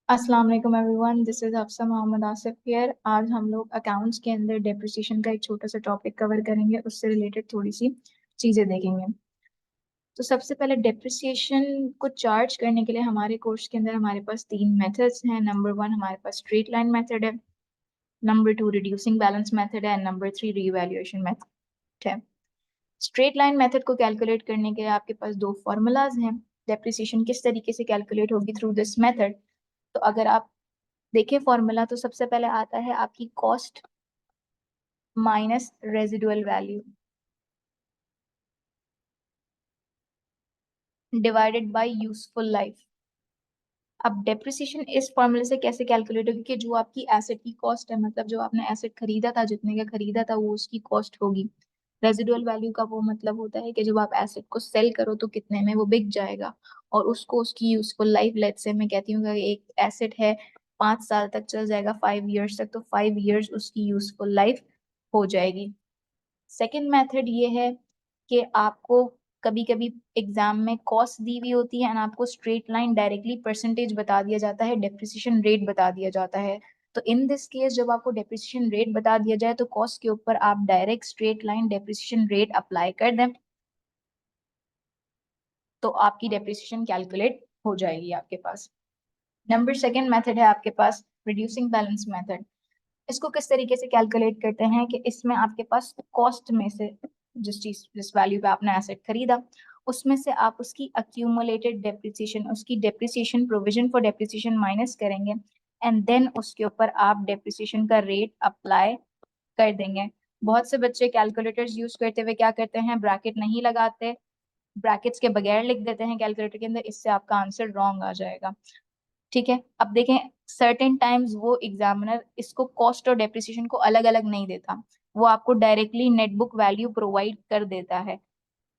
अस्सलाम वालेकुम everyone, this is Hafsa Mohammed Asif here. आज हम लोग अकाउंट्स के अंदर डेप्रिसिएशन का एक छोटा सा टॉपिक कवर करेंगे, उससे रिलेटेड थोड़ी सी चीजें देखेंगे। तो सबसे पहले डेप्रिसिएशन को चार्ज करने के लिए हमारे कोर्स के अंदर हमारे पास तीन मेथड्स हैं। नंबर वन हमारे पास स्ट्रेट लाइन मेथड है, number two reducing balance method है, and number three revaluation method है। स्ट्रेट लाइन मेथड को कैलकुलेट करने के लिए आपके पास दो फॉर्मूलाज हैं। डेप्रिसिएशन किस तरीके से कैलकुलेट होगी थ्रू दिस मेथड। तो अगर आप देखिए फॉर्मूला, तो सबसे पहले आता है आपकी cost minus residual value divided by useful life. अब डेप्रिसिएशन इस फॉर्मूले से कैसे कैलकुलेट होगी कि जो आपकी एसेट की कॉस्ट है, मतलब जो आपने एसेट खरीदा था, जितने का खरीदा था वो उसकी कॉस्ट होगी। रेजिडुअल वैल्यू का वो मतलब होता है कि जब आप एसेट को सेल करो तो कितने में वो बिक जाएगा, और उसको उसकी यूजफुल लाइफ, लेट्स से मैं कहती हूँ कि एक एसेट है 5 साल तक चल जाएगा, 5 ईयर्स तक, तो 5 ईयर्स उसकी यूजफुल लाइफ हो जाएगी। सेकंड मेथड ये है कि आपको कभी कभी एग्जाम में कॉस्ट दी हुई होती है एंड आपको स्ट्रेट लाइन डायरेक्टली परसेंटेज बता दिया जाता है, डेप्रिसिएशन रेट बता दिया जाता है। तो इन दिस केस जब आपको डेप्रिसिएशन रेट बता दिया जाए तो कॉस्ट के ऊपर आप direct straight line depreciation rate apply कर दें, तो आपकी डेप्रिसिएशन कैलकुलेट हो जाएगी आपके पास। नंबर सेकंड मेथड है आपके पास रिड्यूसिंग बैलेंस मेथड। इसको किस तरीके से कैलकुलेट करते हैं कि इसमें आपके पास कॉस्ट में से जिस वैल्यू पे आपने एसेट खरीदा, उसमें से आप उसकी अक्यूमुलेटेड डेप्रिसिएशन, उसकी depreciation provision for depreciation minus करेंगे, एंड देन उसके ऊपर आप डेप्रिसिएशन का रेट अप्लाई कर देंगे। बहुत से बच्चे कैलकुलेटर्स यूज करते हुए क्या करते हैं, ब्रैकेट नहीं लगाते, ब्रैकेट्स के बगैर लिख देते हैं कैलकुलेटर के अंदर, इससे आपका आंसर रॉन्ग आ जाएगा। ठीक है, अब देखें, सर्टेन टाइम्स वो एग्जामिनर इसको कॉस्ट और डेप्रिसिएशन को अलग अलग नहीं देता, वो आपको डायरेक्टली नेटबुक वैल्यू प्रोवाइड कर देता है।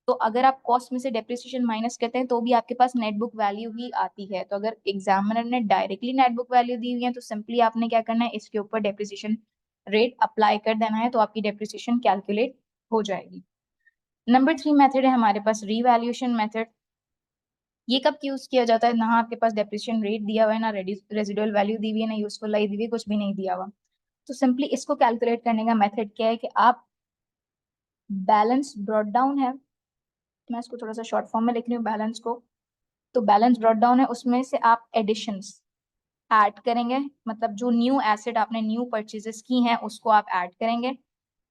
तो अगर आप कॉस्ट में से डेप्रिसिएशन माइनस करते हैं तो भी आपके पास नेटबुक वैल्यू ही आती है। तो अगर एग्जामिनर ने डायरेक्टली नेटबुक वैल्यू दी हुई है तो सिंपली आपने क्या करना है, इसके ऊपर डेप्रिसिएशन रेट अप्लाई कर देना है, तो आपकी डेप्रिसिएशन कैलकुलेट हो जाएगी। नंबर थ्री मेथड है हमारे पास रीवैल्यूएशन मेथड। ये कब यूज किया जाता है, ना आपके पास डेप्रिसिएशन रेट दिया हुआ है, ना रेजिडुअल वैल्यू दी हुई है, ना यूजफुल लाइफ दी हुई है, कुछ भी नहीं दिया हुआ। तो सिंपली इसको कैलकुलेट करने का मेथड क्या है कि आप बैलेंस ब्रॉट डाउन है, मैं इसको थोड़ा सा शॉर्ट फॉर्म में लिख रही हूँ बैलेंस को। तो बैलेंस ब्रॉट डाउन है, उसमें से आप एडिशंस ऐड करेंगे, मतलब जो न्यू एसेट आपने न्यू परचेजेस की हैं उसको आप ऐड करेंगे।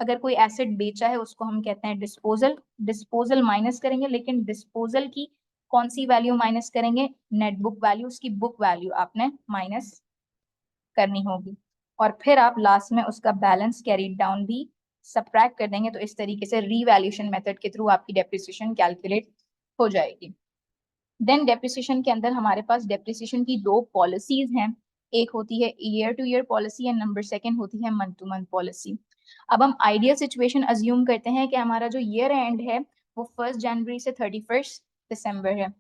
अगर कोई एसेट बेचा है उसको हम कहते हैं डिस्पोजल, डिस्पोजल माइनस करेंगे, लेकिन डिस्पोजल की कौन सी वैल्यू माइनस करेंगे, नेट बुक वैल्यू, उसकी बुक वैल्यू आपने माइनस करनी होगी, और फिर आप लास्ट में उसका बैलेंस कैरी डाउन भी सब्ट्रैक्ट कर देंगे। तो इस तरीके से रीवैल्यूएशन मेथड के थ्रू आपकी डेप्रिसिएशन कैलकुलेट हो जाएगी। देन डेप्रिसिएशन के अंदर हमारे पास डेप्रिसिएशन की दो पॉलिसीज हैं, एक होती है year two year policy and number second होती है मंथ टू मंथ पॉलिसी। अब हम आइडियल सिचुएशन अज्यूम करते हैं कि हमारा जो ईयर एंड है वो 1 जनवरी से 31 दिसंबर है।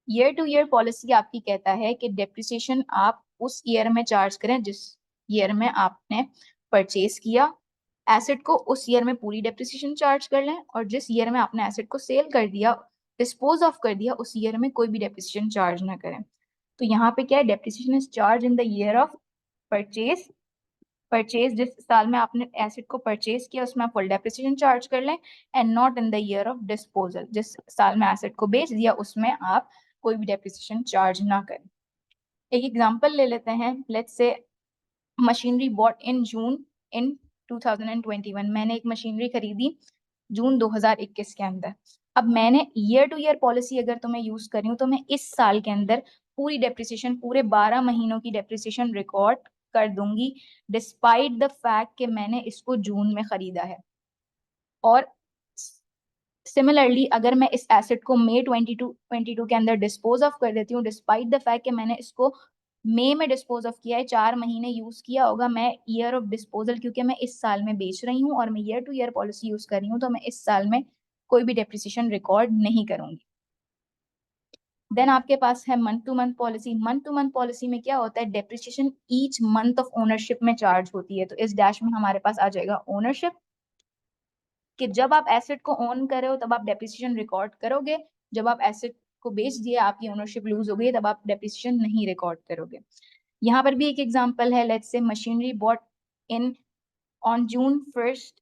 ईयर टू ईयर पॉलिसी आपकी कहता है कि डेप्रिसिएशन आप उस ईयर में चार्ज करें जिस ईयर में आपने परचेज किया एसेट को, उस ईयर में पूरी डेप्रिसिएशन चार्ज कर लें, और जिस ईयर में आपने एसेट को सेल कर दिया, डिस्पोज ऑफ कर दिया, उस ईयर में कोई भी डेप्रिसिएशन चार्ज ना करें। तो यहाँ पे क्या है, depreciation is charge in the year of purchase. Purchase जिस साल में आपने एसेट को परचेज किया उसमें आप फुल डेप्रिसिएशन चार्ज कर लें, and not in the year of disposal, जिस साल में एसेट को बेच दिया उसमें आप कोई भी डेप्रिसिएशन चार्ज ना करें। एक एग्जांपल ले लेते हैं, लेट्स से मशीनरी बॉट इन जून इन 2021। मैंने एक मशीनरी खरीदी जून 2021 के अंदर। अब मैंने ईयर टू ईयर पॉलिसी अगर तो मैं यूज कर रही हूँ तो मैं इस साल के अंदर पूरी डेप्रिसिएशन, पूरे 12 महीनों की डेप्रिसिएशन रिकॉर्ड कर दूंगी, डिस्पाइट द फैक्ट कि मैंने इसको जून में खरीदा है। और सिमिलरली अगर मैं इस एसेट को मई 22 के अंदर डिस्पोज ऑफ कर देती हूँ, डिस्पाइट द फैक्ट कि मैंने इसको मई में डिस्पोज ऑफ किया है, 4 महीने यूज किया होगा, मैं ईयर ऑफ डिस्पोजल, क्योंकि मैं इस साल में बेच रही हूँ और मैं year two year policy use कर रही हूँ, तो मैं इस साल में कोई भी डेप्रिसिएशन रिकॉर्ड नहीं करूंगी। देन आपके पास है month two month policy. Month two month policy में क्या होता है, depreciation each month of ownership में चार्ज होती है। तो इस डैश में हमारे पास आ जाएगा ओनरशिप, कि जब आप एसेट को ओन कर रहे हो तब आप डेप्रिसिएशन रिकॉर्ड करोगे, जब आप एसेट को बेच दिए, आपकी ओनरशिप लूज हो गई, तब आप डेप्रिसिएशन नहीं रिकॉर्ड करोगे। यहाँ पर भी एक एग्जांपल है, let's say machinery bought in on June 1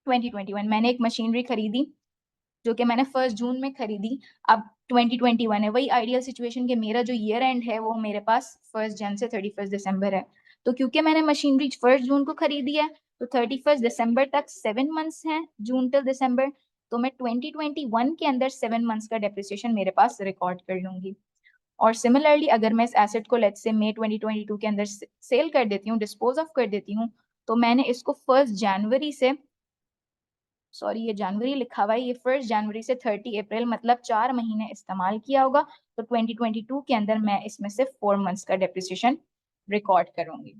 2021, मैंने एक मशीनरी खरीदी जो कि मैंने 1 जून में खरीदी। अब 2021 है, वही आइडियल सिचुएशन के मेरा जो ईयर एंड है वो मेरे पास 1 जन से 31 दिसंबर है। तो क्योंकि मैंने मशीनरी 1 जून को खरीदी है, तो 31 दिसंबर तक 7 मंथ्स हैं, जून टिल दिसंबर। तो मैं 2021 के अंदर 7 मंथ्स का डेप्रिसिएशन मेरे पास रिकॉर्ड कर लूंगी। और सिमिलरली अगर मैं इस एसेट को लेट्स से मई 2022 के अंदर सेल कर देती हूँ, डिस्पोज ऑफ कर देती हूँ, तो मैंने इसको 1 जनवरी से, सॉरी ये जनवरी लिखा हुआ है, ये 1 जनवरी से 30 अप्रैल मतलब 4 महीने इस्तेमाल किया होगा। तो 2022 के अंदर मैं इसमें से 4 मंथ्स का डेप्रिसिएशन रिकॉर्ड करूंगी।